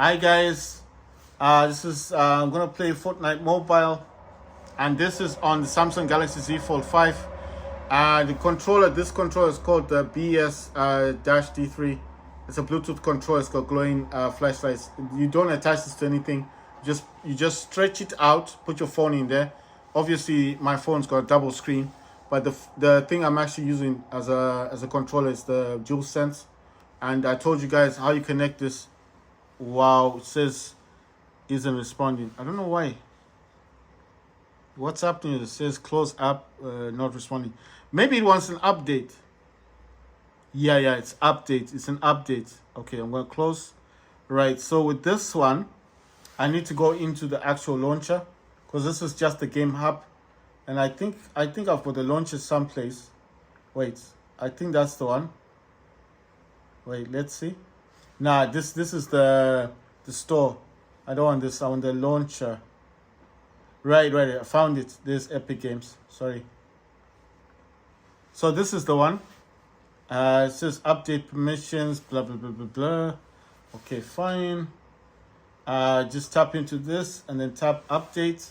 Hi guys, this is I'm gonna play Fortnite mobile, and this is on the Samsung Galaxy Z Fold 5. This controller is called the BS-D3. It's a Bluetooth controller. It's got glowing flashlights. You don't attach this to anything. You just stretch it out. Put your phone in there. Obviously, my phone's got a double screen, but the thing I'm actually using as a controller is the DualSense. And I told you guys how you connect this. Wow, it says isn't responding. I don't know why. What's happening? It says close app, not responding. Maybe it wants an update. Yeah, it's update. It's an update. Okay, I'm gonna close. Right. So with this one, I need to go into the actual launcher because this is just the game hub, and I think I've got the launcher someplace. Wait, I think that's the one. Wait, let's see. Nah, this is the store. I don't want this. I want the launcher. Right. I found it. There's Epic Games. Sorry. So this is the one. It says update permissions. Blah blah blah blah blah. Okay, fine. Just tap into this and then tap update,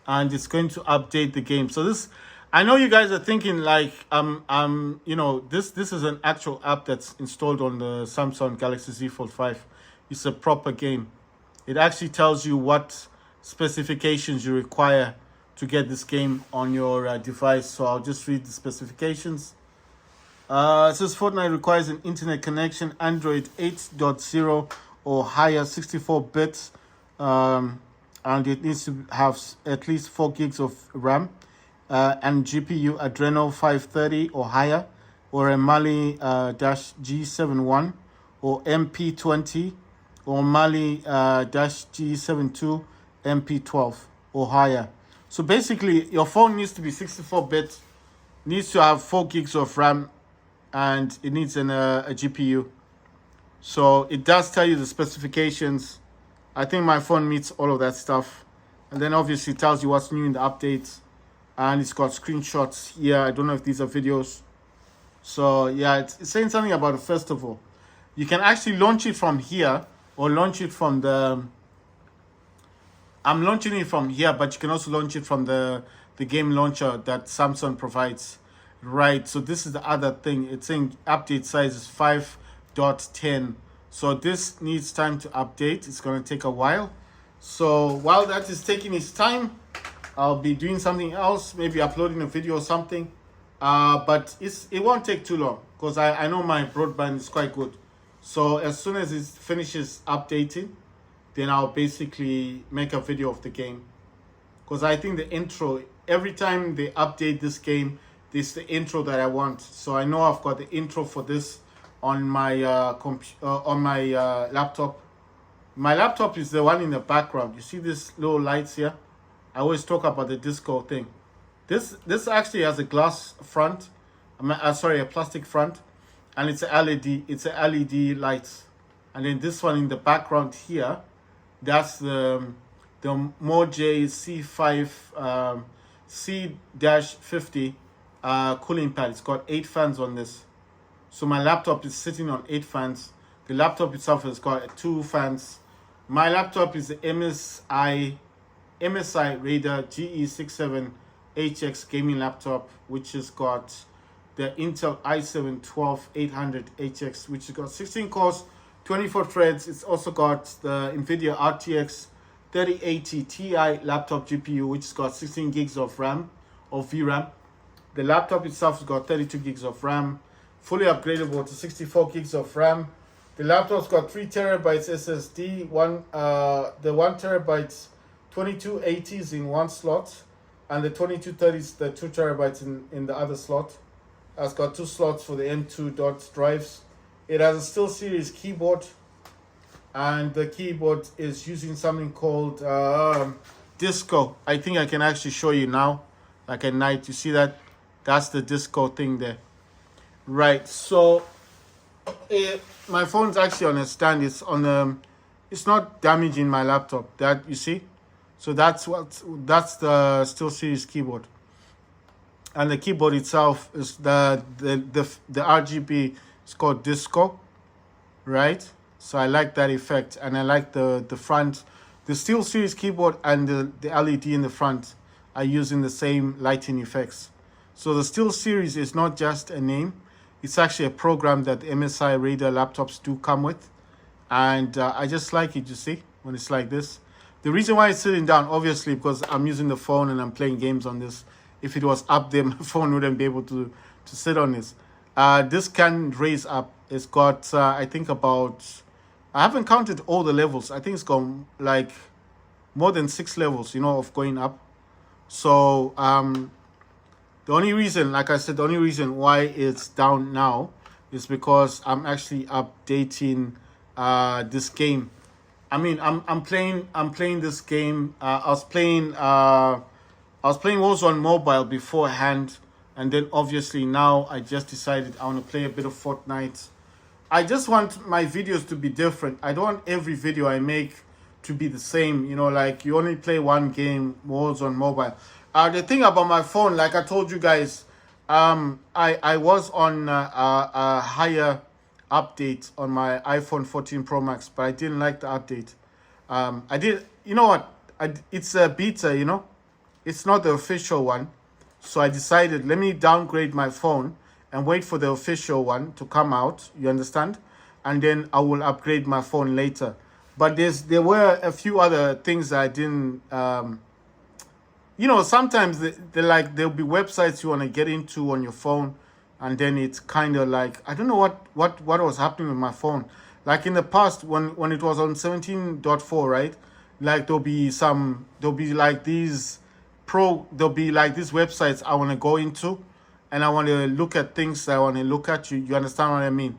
and it's going to update the game. So this, I know you guys are thinking like this is an actual app that's installed on the Samsung Galaxy Z Fold 5. It's a proper game. It actually tells you what specifications you require to get this game on your device. So I'll just read the specifications. It says Fortnite requires an internet connection, Android 8.0 or higher, 64 bits, and it needs to have at least 4 gigs of RAM. And GPU Adreno 530 or higher, or a Mali-G71 or MP20 or Mali-G72 MP12 or higher. So basically, your phone needs to be 64-bit, needs to have 4 gigs of RAM, and it needs a GPU. So it does tell you the specifications. I think my phone meets all of that stuff. And then obviously it tells you what's new in the updates. And it's got screenshots here. I don't know if these are videos. So yeah, it's saying something about the festival. You can actually launch it from here or launch it from the... I'm launching it from here, but you can also launch it from the game launcher that Samsung provides. Right, so this is the other thing. It's saying update size is 5.10. So this needs time to update. It's going to take a while. So while that is taking its time, I'll be doing something else, maybe uploading a video or something. But it won't take too long because I know my broadband is quite good. So as soon as it finishes updating, then I'll basically make a video of the game. Because I think the intro, every time they update this game, this is the intro that I want. So I know I've got the intro for this on my laptop. My laptop is the one in the background. You see these little lights here? I always talk about the disco thing. This actually has a glass front. A plastic front, and it's a LED. It's a LED light. And then this one in the background here, that's the Moje C5 C-50 cooling pad. It's got 8 fans on this. So my laptop is sitting on 8 fans. The laptop itself has got 2 fans. My laptop is the MSI Raider GE67HX gaming laptop, which has got the Intel i7-12800HX, which has got 16 cores, 24 threads. It's also got the NVIDIA RTX 3080 Ti laptop GPU, which has got 16 gigs of RAM or VRAM. The laptop itself has got 32 gigs of RAM, fully upgradable to 64 gigs of RAM. The laptop's got 3 terabytes SSD, the 1 terabyte 2280s in one slot, and the 2230s, the 2 terabytes in the other slot. It's got 2 slots for the M2 dot drives. It has a SteelSeries keyboard, and the keyboard is using something called Disco. I think I can actually show you now, like at night. You see that? That's the Disco thing there. Right, so my phone's actually on a stand. It's on it's not damaging my laptop. That you see? So that's the SteelSeries keyboard. And the keyboard itself is the RGB is called Disco, right? So I like that effect, and I like the front, the Steel Series keyboard and the LED in the front are using the same lighting effects. So the Steel Series is not just a name; it's actually a program that MSI Radar laptops do come with, and I just like it. You see, when it's like this. The reason why it's sitting down, obviously, because I'm using the phone and I'm playing games on this. If it was up there, my phone wouldn't be able to sit on this. This can raise up. It's got, I think about, I haven't counted all the levels. I think it's gone like more than 6 levels, of going up. So the only reason, like I said, the only reason why it's down now is because I'm actually updating this game. I mean, I'm playing this game. I was playing Warzone Mobile beforehand, and then obviously now I just decided I want to play a bit of Fortnite. I just want my videos to be different. I don't want every video I make to be the same. Like you only play one game, Warzone Mobile. The thing about my phone, like I told you guys, I was on a higher update on my iPhone 14 Pro Max, but I didn't like the update. I did, you know what? It's a beta, it's not the official one. So I decided, let me downgrade my phone and wait for the official one to come out. You understand? And then I will upgrade my phone later. But there were a few other things that I didn't. Sometimes there'll be websites you want to get into on your phone, and then it's kind of like I don't know what was happening with my phone. Like in the past when it was on 17.4, right? Like there'll be like these websites I want to go into, and I want to look at things that I want to look at. You understand what I mean?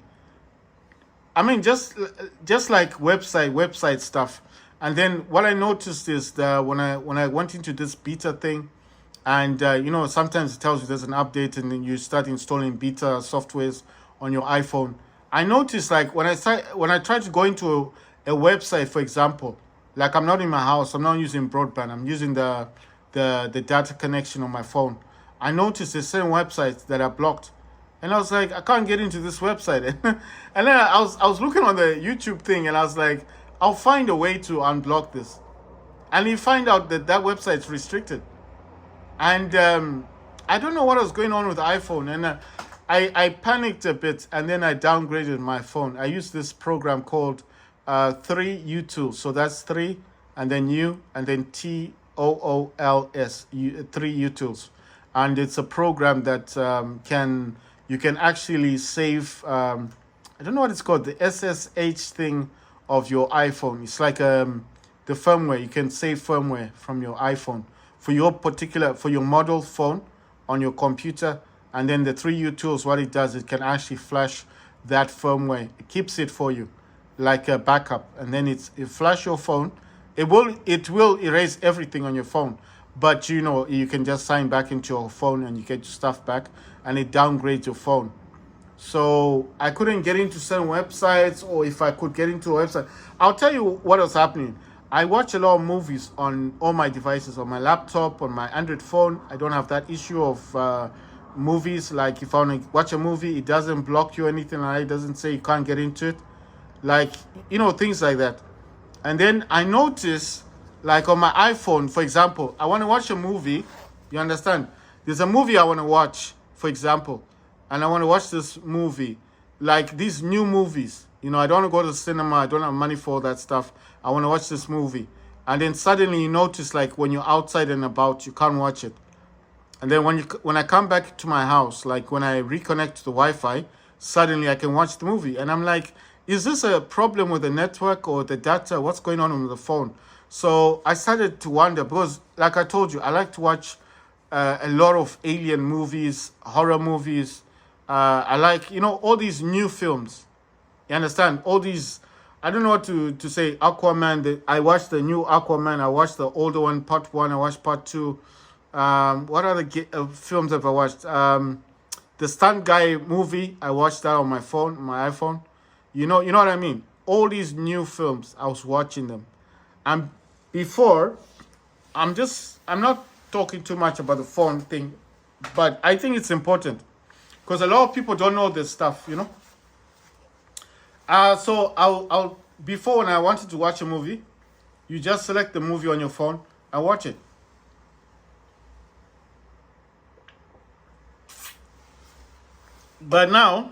I mean just like website stuff. And then what I noticed is that when I went into this beta thing, and sometimes it tells you there's an update, and then you start installing beta softwares on your iPhone. I noticed like when I try to go into a website, for example, like I'm not in my house, I'm not using broadband, I'm using the data connection on my phone. I noticed there's certain websites that are blocked, and I was like, I can't get into this website. And then I was looking on the YouTube thing, and I was like, I'll find a way to unblock this. And you find out that website's restricted. And I don't know what was going on with the iPhone. And I panicked a bit, and then I downgraded my phone. I used this program called 3utools. So that's 3, and then U, and then TOOLS, 3utools. And it's a program that you can actually save, I don't know what it's called, the SSH thing of your iPhone. It's like the firmware. You can save firmware from your iPhone for your model phone on your computer. And then the 3utools, what it does, it can actually flash that firmware. It keeps it for you like a backup, and then it flash your phone. It will erase everything on your phone, but you can just sign back into your phone and you get your stuff back, and it downgrades your phone. So I couldn't get into certain websites, or if I could get into a website, I'll tell you what was happening. I watch a lot of movies on all my devices, on my laptop, on my Android phone. I don't have that issue of movies. Like if I want to watch a movie, it doesn't block you or anything like that. It doesn't say you can't get into it. Like, things like that. And then I notice, like on my iPhone, for example, I want to watch a movie. You understand? There's a movie I want to watch, for example, and I want to watch this movie, like these new movies. I don't want to go to the cinema. I don't have money for all that stuff. I want to watch this movie. And then suddenly you notice, like when you're outside and about, you can't watch it. And then when I come back to my house, like when I reconnect to the Wi-Fi, suddenly I can watch the movie. And I'm like, is this a problem with the network or the data? What's going on with the phone? So I started to wonder, because like I told you, I like to watch a lot of alien movies, horror movies. I like, all these new films. You understand? All these, I don't know what to say. Aquaman, I watched the new Aquaman. I watched the older one, part 1. I watched part 2. What other films have I watched? The Stunt Guy movie, I watched that on my phone, my iPhone. You know what I mean? All these new films, I was watching them. And before, I'm not talking too much about the phone thing, but I think it's important because a lot of people don't know this stuff, So I'll before when I wanted to watch a movie, you just select the movie on your phone and watch it. But now,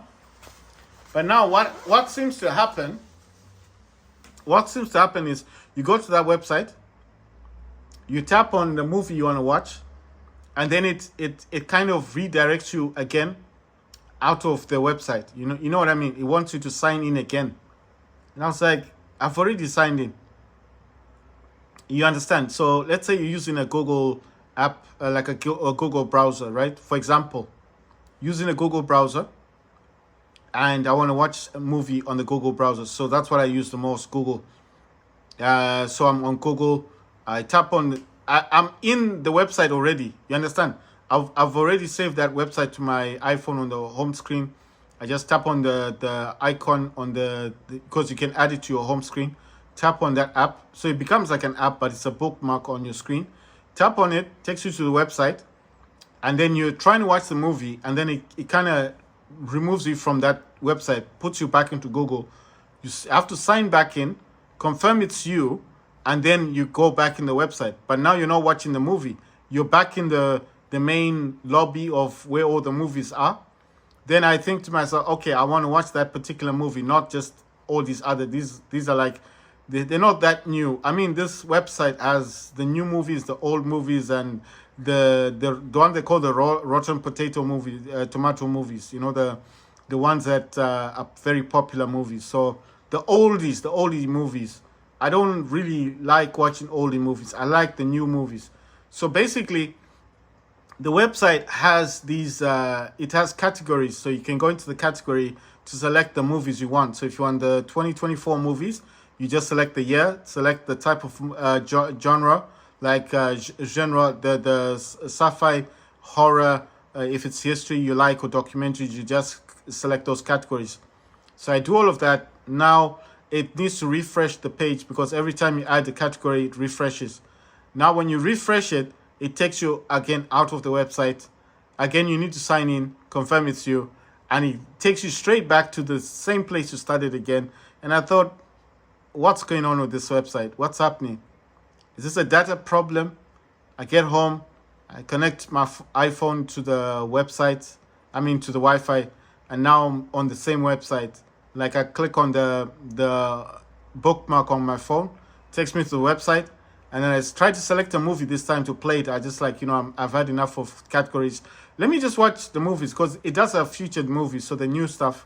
what seems to happen? What seems to happen is you go to that website, you tap on the movie you want to watch, and then it kind of redirects you again out of the website. You know what I mean? It wants you to sign in again. And I was like, I've already signed in. You understand? So let's say you're using a Google app, like a Google browser, right? For example, using a Google browser, and I want to watch a movie on the Google browser. So that's what I use the most, Google. So I'm on Google. I tap on. I'm in the website already. You understand? I've already saved that website to my iPhone on the home screen. I just tap on the icon on because you can add it to your home screen. Tap on that app, so it becomes like an app, but it's a bookmark on your screen. Tap on it, takes you to the website, and then you're trying to watch the movie, and then it kind of removes you from that website, puts you back into Google. You have to sign back in, confirm it's you, and then you go back in the website. But now you're not watching the movie. You're back in the main lobby of where all the movies are. Then I think to myself, okay, I want to watch that particular movie, not just all these other. These are like, they're not that new. I mean, this website has the new movies, the old movies, and the one they call the rotten potato movie, tomato movies. You know, the ones that are very popular movies. So the oldie movies. I don't really like watching oldie movies. I like the new movies. So basically, the website has these. It has categories, so you can go into the category to select the movies you want. So if you want the 2024 movies, you just select the year, select the type of genre, like genre, the sci-fi, horror. If it's history you like or documentaries, you just select those categories. So I do all of that. Now it needs to refresh the page because every time you add the category, it refreshes. Now when you refresh it, it takes you again out of the website. Again, you need to sign in, confirm it's you, and it takes you straight back to the same place you started again. And I thought, what's going on with this website? What's happening? Is this a data problem? I get home, I connect my iPhone to the website, to the Wi-Fi, and now I'm on the same website. Like I click on the bookmark on my phone, takes me to the website, and then I try to select a movie this time to play it. I just like, I've had enough of categories. Let me just watch the movies because it does have featured movies, so the new stuff.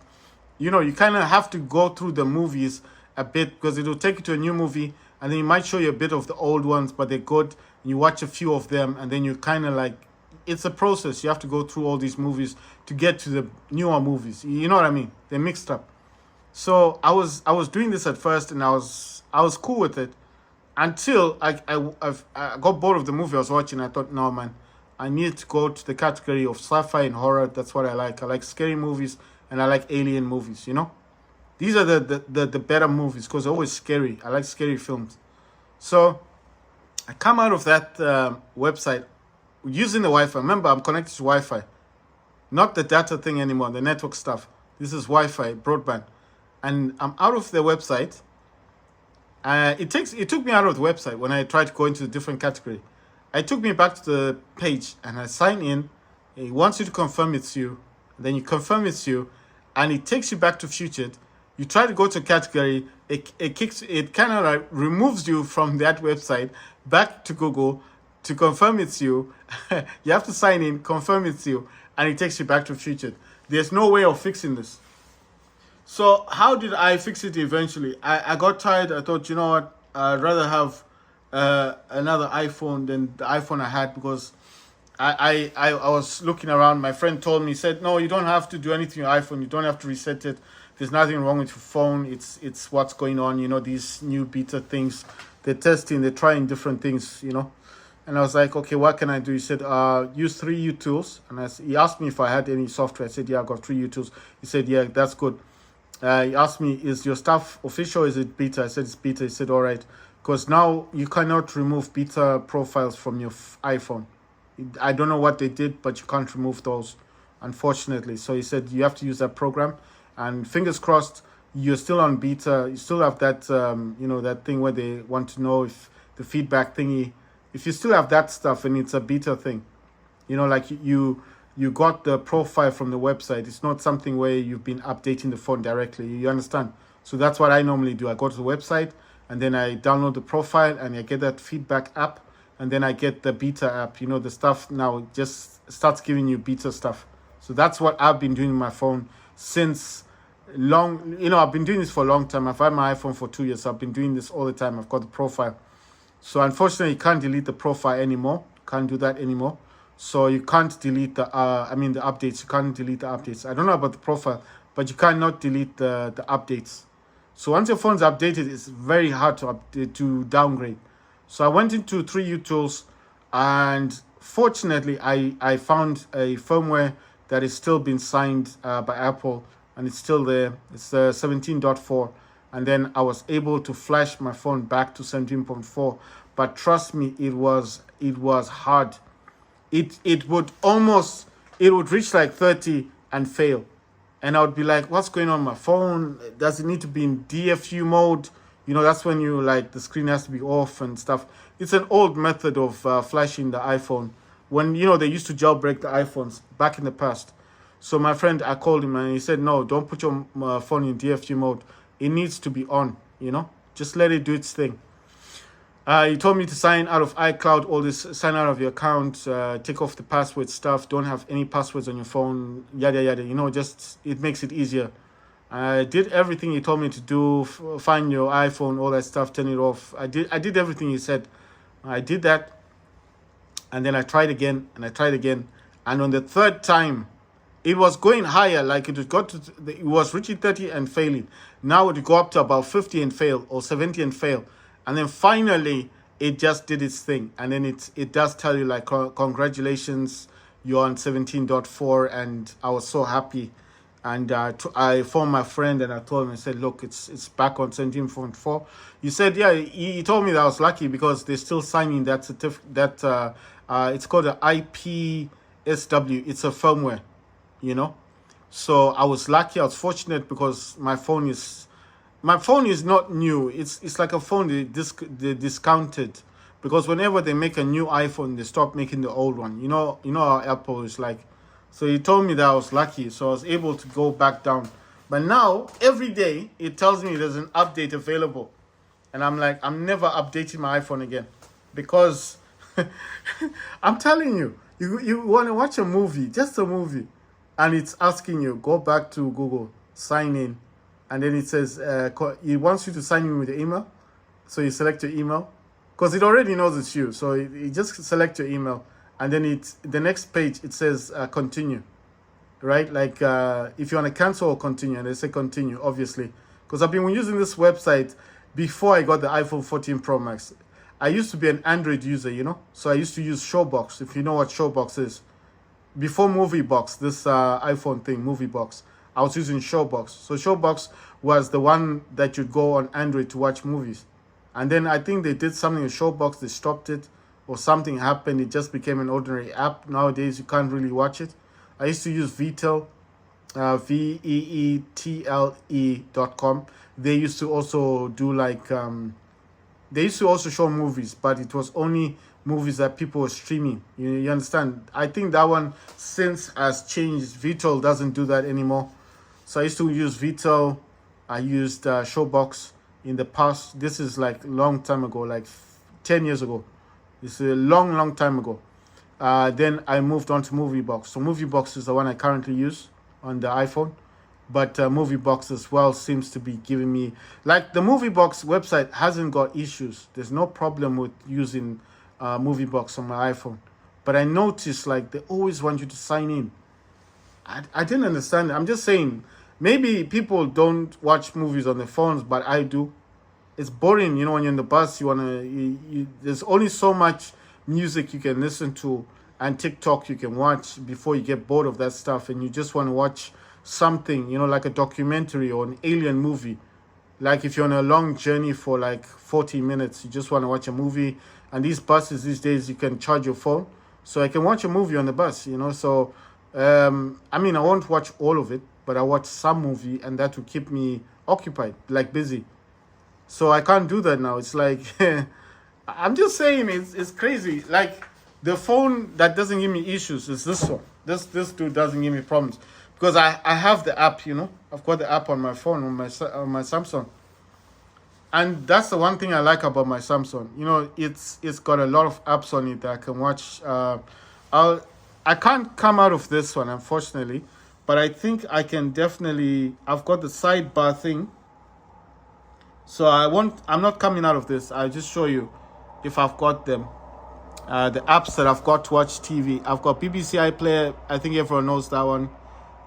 You kind of have to go through the movies a bit because it will take you to a new movie, and then it might show you a bit of the old ones, but they're good. You watch a few of them, and then you kind of like, it's a process. You have to go through all these movies to get to the newer movies. You know what I mean? They're mixed up. So I was doing this at first, and I was cool with it until I got bored of the movie I was watching. I thought, no man, I need to go to the category of sci-fi and horror. That's what I like. I like scary movies, and I like alien movies. These are the better movies because they're always scary. I like scary films. So I come out of that website using the Wi-Fi. Remember, I'm connected to Wi-Fi, not the data thing anymore, the network stuff. This is Wi-Fi, broadband. And I'm out of the website. It took me out of the website when I tried to go into a different category. It took me back to the page, and I sign in. It wants you to confirm it's you. Then you confirm it's you, and it takes you back to Futured. You try to go to category. It kind of like removes you from that website back to Google to confirm it's you. You have to sign in, confirm it's you, and it takes you back to Futured. There's no way of fixing this. So how did I fix it eventually? I got tired. I thought, you know what? I'd rather have another iPhone than the iPhone I had because I was looking around. My friend told me, he said, no, you don't have to do anything with your iPhone. You don't have to reset it. There's nothing wrong with your phone. It's what's going on. These new beta things. They're testing. They're trying different things, And I was like, okay, what can I do? He said, use 3U tools. And he asked me if I had any software. I said, yeah, I got 3U tools. He said, yeah, that's good. He asked me, is your stuff official or is it beta? I said, it's beta. He said, all right. Because now you cannot remove beta profiles from your iPhone. I don't know what they did, but you can't remove those, unfortunately. So he said, you have to use that program. And fingers crossed, you're still on beta, you still have that that thing where they want to know if the feedback thingy, if you still have that stuff and it's a beta thing, like you got the profile from the website. It's not something where you've been updating the phone directly. You understand? So that's what I normally do. I go to the website and then I download the profile and I get that feedback app, and then I get the beta app. The stuff now just starts giving you beta stuff. So that's what I've been doing with my phone since long. I've been doing this for a long time. I've had my iPhone for 2 years. So I've been doing this all the time. I've got the profile. So unfortunately, you can't delete the profile anymore. Can't do that anymore. So you can't delete the updates. You can't delete the updates. I don't know about the profile, but you cannot delete the updates. So once your phone's updated, it's very hard to downgrade. So I went into 3U Tools, and fortunately, I found a firmware that is still being signed by Apple, and it's still there. It's 17.4, and then I was able to flash my phone back to 17.4. But trust me, it was hard. It would reach like 30 and fail. And I would be like, what's going on my phone? Does it need to be in DFU mode? That's when the screen has to be off and stuff. It's an old method of flashing the iPhone. When, they used to jailbreak the iPhones back in the past. So my friend, I called him and he said, no, don't put your phone in DFU mode. It needs to be on, Just let it do its thing. He told me to sign out of iCloud, all this, sign out of your account, take off the password stuff, don't have any passwords on your phone, yada, yada, just, it makes it easier. I did everything he told me to do, find your iPhone, all that stuff, turn it off. I did everything he said. I did that, and then I tried again, and on the third time, it was going higher, like it was reaching 30 and failing. Now it would go up to about 50 and fail, or 70 and fail. And then finally, it just did its thing. And then it does tell you, like, congratulations, you're on 17.4. And I was so happy. And I phoned my friend and I told him, I said, look, it's back on 17.4. He said, yeah, he told me that I was lucky because they're still signing that certificate. It's called an IPSW. It's a firmware, So I was lucky. I was fortunate because my phone is not new. It's like a phone they discounted, because whenever they make a new iPhone, they stop making the old one. You know how Apple is like. So he told me that I was lucky, so I was able to go back down. But now every day it tells me there's an update available, and I'm like, I'm never updating my iPhone again, because I'm telling you, you want to watch a movie, just a movie, and it's asking you go back to Google, sign in. And then it says, it wants you to sign in with the email. So you select your email, because it already knows it's you. So you just select your email. And then the next page, it says continue, right? Like if you want to cancel or continue, and they say continue, obviously. Because I've been using this website before I got the iPhone 14 Pro Max. I used to be an Android user, So I used to use Showbox, if you know what Showbox is. Before MovieBox, this iPhone thing, MovieBox, I was using Showbox. So Showbox was the one that you'd go on Android to watch movies. And then I think they did something with Showbox, they stopped it, or something happened, it just became an ordinary app. Nowadays, you can't really watch it. I used to use Veetle, veetle.com. They used to also do they used to also show movies, but it was only movies that people were streaming. You understand? I think that one since has changed. Veetle doesn't do that anymore. So I used to use Veetle. I used Showbox in the past. This is like a long time ago, like 10 years ago. It's a long time ago. Then I moved on to MovieBox. So MovieBox is the one I currently use on the iPhone. But MovieBox as well seems to be giving me... Like, the MovieBox website hasn't got issues. There's no problem with using MovieBox on my iPhone. But I noticed, like, they always want you to sign in. I didn't understand it. I'm just saying, maybe people don't watch movies on their phones, but I do. It's boring, when you're in the bus, there's only so much music you can listen to and TikTok you can watch before you get bored of that stuff, and you just want to watch something, like a documentary or an alien movie. Like if you're on a long journey for like 40 minutes, you just want to watch a movie. And these buses these days, you can charge your phone. So I can watch a movie on the bus, So, I won't watch all of it, but I watch some movie, and that will keep me occupied, like busy. So I can't do that now. It's like I'm just saying it's crazy. Like the phone that doesn't give me issues is this one. This dude doesn't give me problems because I have the app. I've got the app on my phone on my Samsung, and that's the one thing I like about my Samsung. It's got a lot of apps on it that I can watch. I can't come out of this one unfortunately, but I think I can definitely. I've got the sidebar thing. So I'm not coming out of this. I'll just show you if I've got them. The apps that I've got to watch TV. I've got BBC iPlayer. I think everyone knows that one.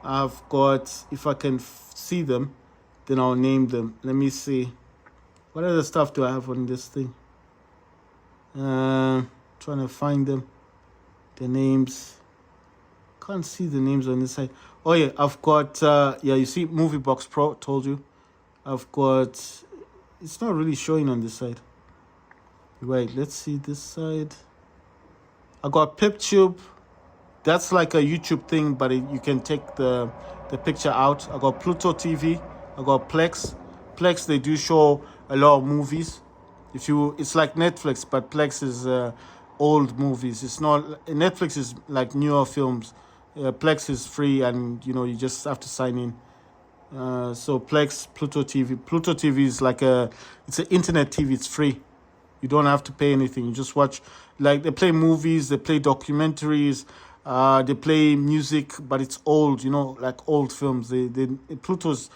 I've got, if I can see them, then I'll name them. Let me see. What other stuff do I have on this thing? Trying to find them. The names. Can't see the names on this side. Oh yeah, I've got, you see Movie Box Pro, told you. I've got, it's not really showing on this side. Right, let's see this side. I got PipTube. That's like a YouTube thing, but you can take the picture out. I got Pluto TV. I got Plex. Plex, they do show a lot of movies. It's like Netflix, but Plex is old movies. It's not, Netflix is like newer films. Plex is free, and you just have to sign in. So Plex, Pluto TV. Pluto TV is like it's an internet TV. It's free. You don't have to pay anything. You just watch, like they play movies, they play documentaries, they play music, but it's old, like old films. Pluto's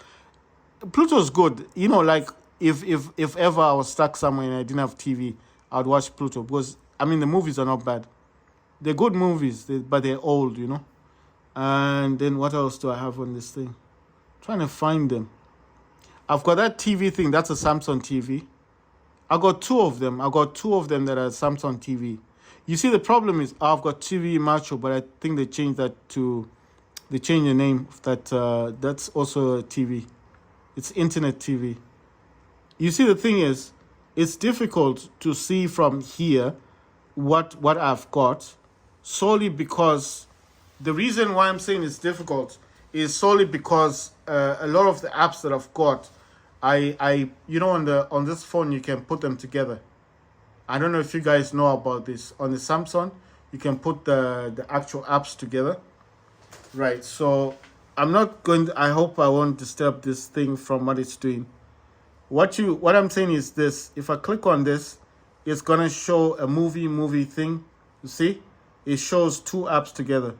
good. Like if ever I was stuck somewhere and I didn't have TV, I'd watch Pluto because the movies are not bad. They're good movies, but they're old, And then what else do I have on this thing? Trying to find them. I've got that TV thing. That's a Samsung TV. I got two of them. that are Samsung TV. You see, the problem is I've got TV Macho, but I think they changed the name of that. That's also a TV. It's internet TV. You see, the thing is, it's difficult to see from here what I've got, solely because the reason why I'm saying it's difficult is solely because a lot of the apps that I've got, on this phone you can put them together. I don't know if you guys know about this. On the Samsung, you can put the actual apps together. Right. So I hope I won't disturb this thing from what it's doing. What I'm saying is this: if I click on this, it's gonna show a movie thing. You see, it shows two apps together,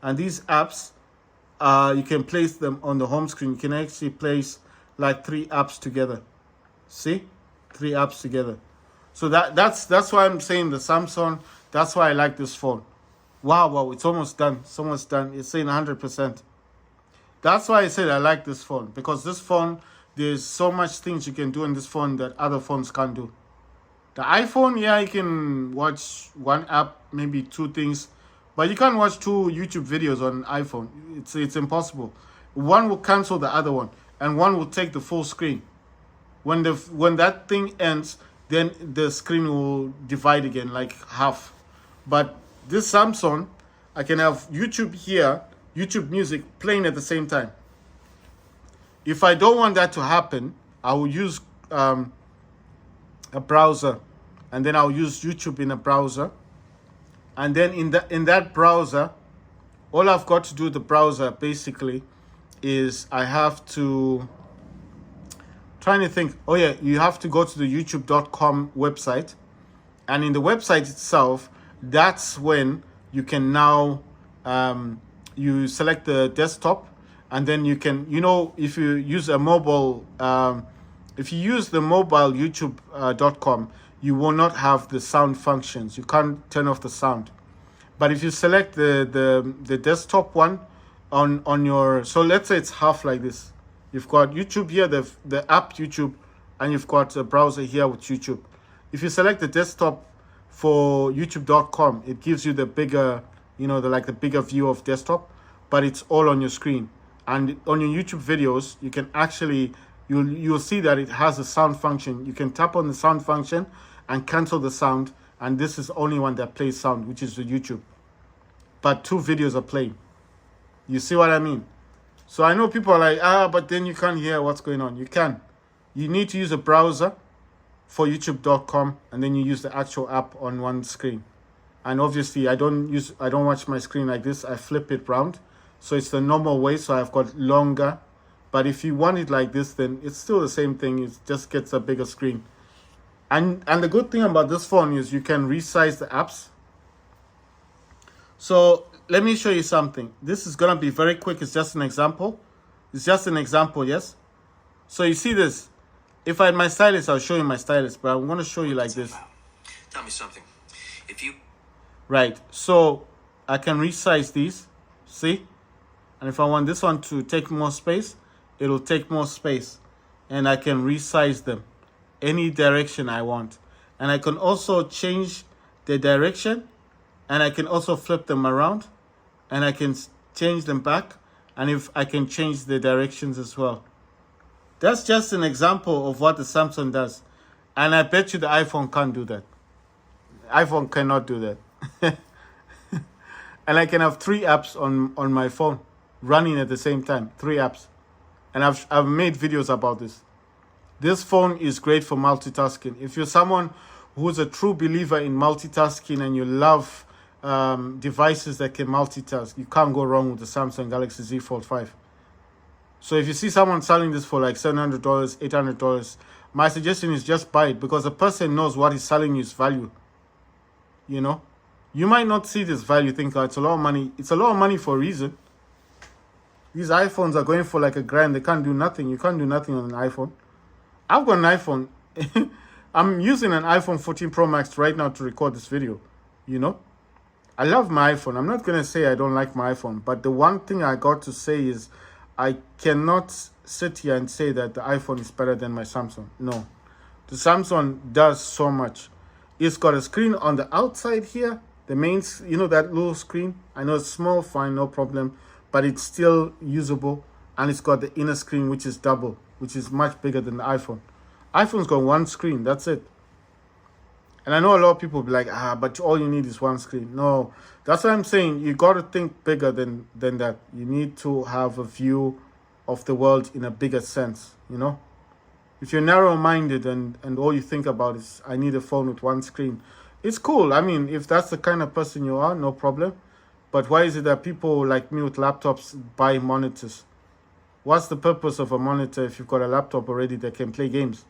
and these apps, you can place them on the home screen. You can actually place like 3 apps together. See, 3 apps together. So that's why I'm saying the Samsung. That's why I like this phone. Wow, it's almost done. It's almost done. It's saying 100%. That's why I said I like this phone, because this phone, there's so much things you can do in this phone that other phones can't do. The iPhone, you can watch 1 app, maybe 2 things, but you can't watch 2 YouTube videos on iPhone. It's impossible. One will cancel the other one, and one will take the full screen. When that thing ends, then the screen will divide again, like half. But this Samsung, I can have YouTube here, YouTube music playing at the same time. If I don't want that to happen, I will use a browser, and then I'll use YouTube in a browser. And then in that browser, all I've got to do with the browser basically is I have to, trying to think, you have to go to the youtube.com website, and in the website itself, that's when you can now you select the desktop, and then you can, if you use a mobile, if you use the mobile youtube.com, you will not have the sound functions. You can't turn off the sound. But if you select the desktop one on your, so let's say it's half like this. You've got YouTube here, the app YouTube, and you've got a browser here with YouTube. If you select the desktop for youtube.com, it gives you the bigger, the bigger view of desktop, but it's all on your screen. And on your YouTube videos, you can actually, you'll see that it has a sound function. You can tap on the sound function and cancel the sound, and this is only one that plays sound, which is the YouTube. But 2 videos are playing. You see what I mean? So I know people are like, but then you can't hear what's going on. You can. You need to use a browser for youtube.com, and then you use the actual app on one screen. And obviously I don't watch my screen like this. I flip it round. So it's the normal way, so I've got longer. But if you want it like this, then it's still the same thing. It just gets a bigger screen. And the good thing about this phone is you can resize the apps. So let me show you something. This is gonna be very quick. It's just an example. It's just an example, yes? So you see this. If I had my stylus, I'll show you my stylus, but I'm gonna show you like this. Tell me something. If you Right, so I can resize these, see? And if I want this one to take more space, it'll take more space. And I can resize them any direction I want. And I can also change the direction, and I can also flip them around, and I can change them back, and if I can change the directions as well. That's just an example of what the Samsung does. And I bet you the iPhone can't do that. iPhone cannot do that. And I can have 3 apps on my phone running at the same time. 3 apps. And I've made videos about this. This phone is great for multitasking. If you're someone who's a true believer in multitasking and you love devices that can multitask, you can't go wrong with the Samsung Galaxy Z Fold 5. So if you see someone selling this for like $700, $800, my suggestion is just buy it, because the person knows what he's selling you is value. You know, you might not see this value, think, oh, it's a lot of money. It's a lot of money for a reason. These iPhones are going for like $1,000. They can't do nothing. You can't do nothing on an iPhone. I've got an iPhone. I'm using an iPhone 14 Pro Max right now to record this video. You know, I love my iPhone. I'm not going to say I don't like my iPhone, but the one thing I got to say is I cannot sit here and say that the iPhone is better than my Samsung. No, the Samsung does so much. It's got a screen on the outside here, the main, you know, that little screen. I know it's small, fine, no problem, but it's still usable. And it's got the inner screen, which is double, which is much bigger than the iPhone. iPhone's got one screen, that's it. And I know a lot of people will be like, but all you need is one screen. No, that's what I'm saying. You got to think bigger than that. You need to have a view of the world in a bigger sense, you know? If you're narrow-minded and all you think about is, I need a phone with one screen, it's cool. I mean, if that's the kind of person you are, no problem. But why is it that people like me with laptops buy monitors? What's the purpose of a monitor if you've got a laptop already that can play games?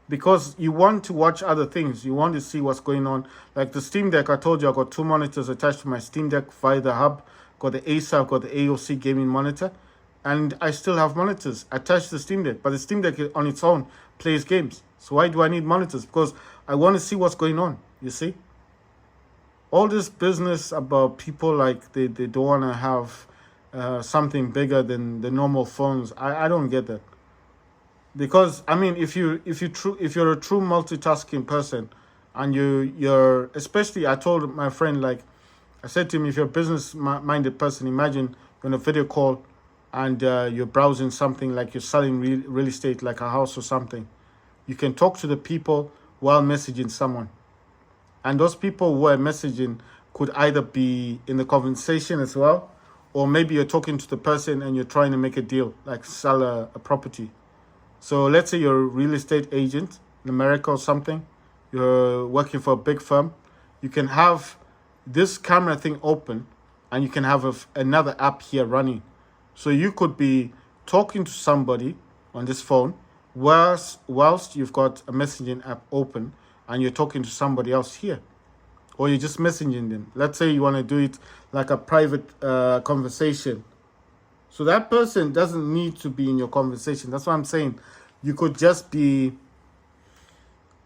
Because you want to watch other things. You want to see what's going on. Like the Steam Deck, I told you I got 2 monitors attached to my Steam Deck via the hub. Got the Acer, I've got the AOC gaming monitor. And I still have monitors attached to the Steam Deck. But the Steam Deck on its own plays games. So why do I need monitors? Because I want to see what's going on, you see? All this business about people like they don't want to have something bigger than the normal phones. I don't get that. Because I mean, if you're a true multitasking person, and you're especially, I told my friend, like I said to him, if you're a business minded person, imagine you're on a video call and you're browsing something, like you're selling real estate, like a house or something. You can talk to the people while messaging someone, and those people who are messaging could either be in the conversation as well, or maybe you're talking to the person and you're trying to make a deal, like sell a property. So let's say you're a real estate agent in America or something. You're working for a big firm. You can have this camera thing open, and you can have another app here running. So you could be talking to somebody on this phone whilst you've got a messaging app open, and you're talking to somebody else here. Or you're just messaging them. Let's say you want to do it like a private conversation. So that person doesn't need to be in your conversation. That's what I'm saying. You could just be,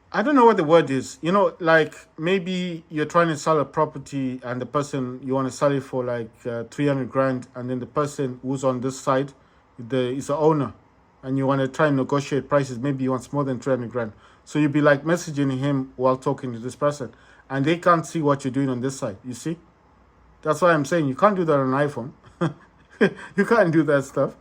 I don't know what the word is. You know, like maybe you're trying to sell a property and the person, you want to sell it for like 300 grand. And then the person who's on this side is the owner. And you want to try and negotiate prices. Maybe he wants more than 300 grand. So you'd be like messaging him while talking to this person. And they can't see what you're doing on this side. You see? That's why I'm saying you can't do that on an iPhone. You can't do that stuff.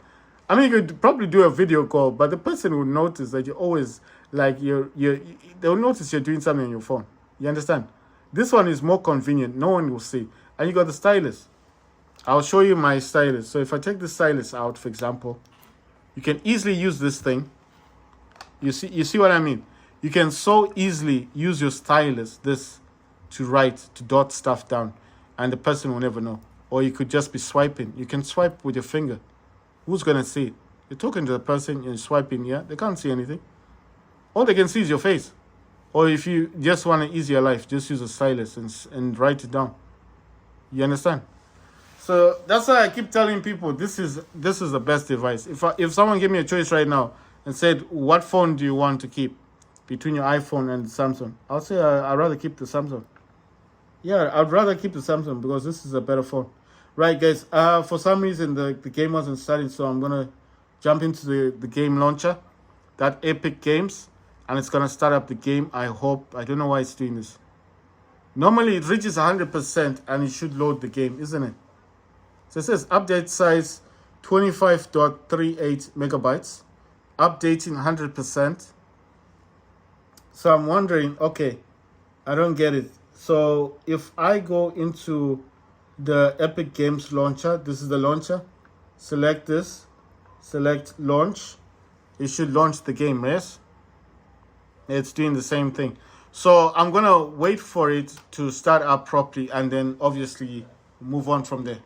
I mean, you could probably do a video call, but the person will notice that you're always like they'll notice you're doing something on your phone. You understand? This one is more convenient. No one will see. And you got the stylus. I'll show you my stylus. So if I take the stylus out, for example, you can easily use this thing. You see what I mean? You can so easily use your stylus, this, to write, to dot stuff down, and the person will never know. Or you could just be swiping. You can swipe with your finger. Who's gonna see it? You're talking to the person, you're swiping, yeah? They can't see anything. All they can see is your face. Or if you just want to ease your life, just use a stylus and write it down. You understand? So that's why I keep telling people this is the best device. If someone gave me a choice right now and said, what phone do you want to keep between your iPhone and the Samsung? I'll say I'd rather keep the Samsung. Yeah, I'd rather keep the Samsung because this is a better phone. Right, guys. For some reason, the game wasn't starting, so I'm going to jump into the game launcher, that Epic Games, and it's going to start up the game. I hope. I don't know why it's doing this. Normally, it reaches 100% and it should load the game, isn't it? So it says update size 25.38 megabytes, updating 100%. So I'm wondering, okay, I don't get it. So if I go into the Epic Games launcher, this is the launcher, select this, select launch, it should launch the game, yes? It's doing the same thing. So I'm gonna wait for it to start up properly and then obviously move on from there.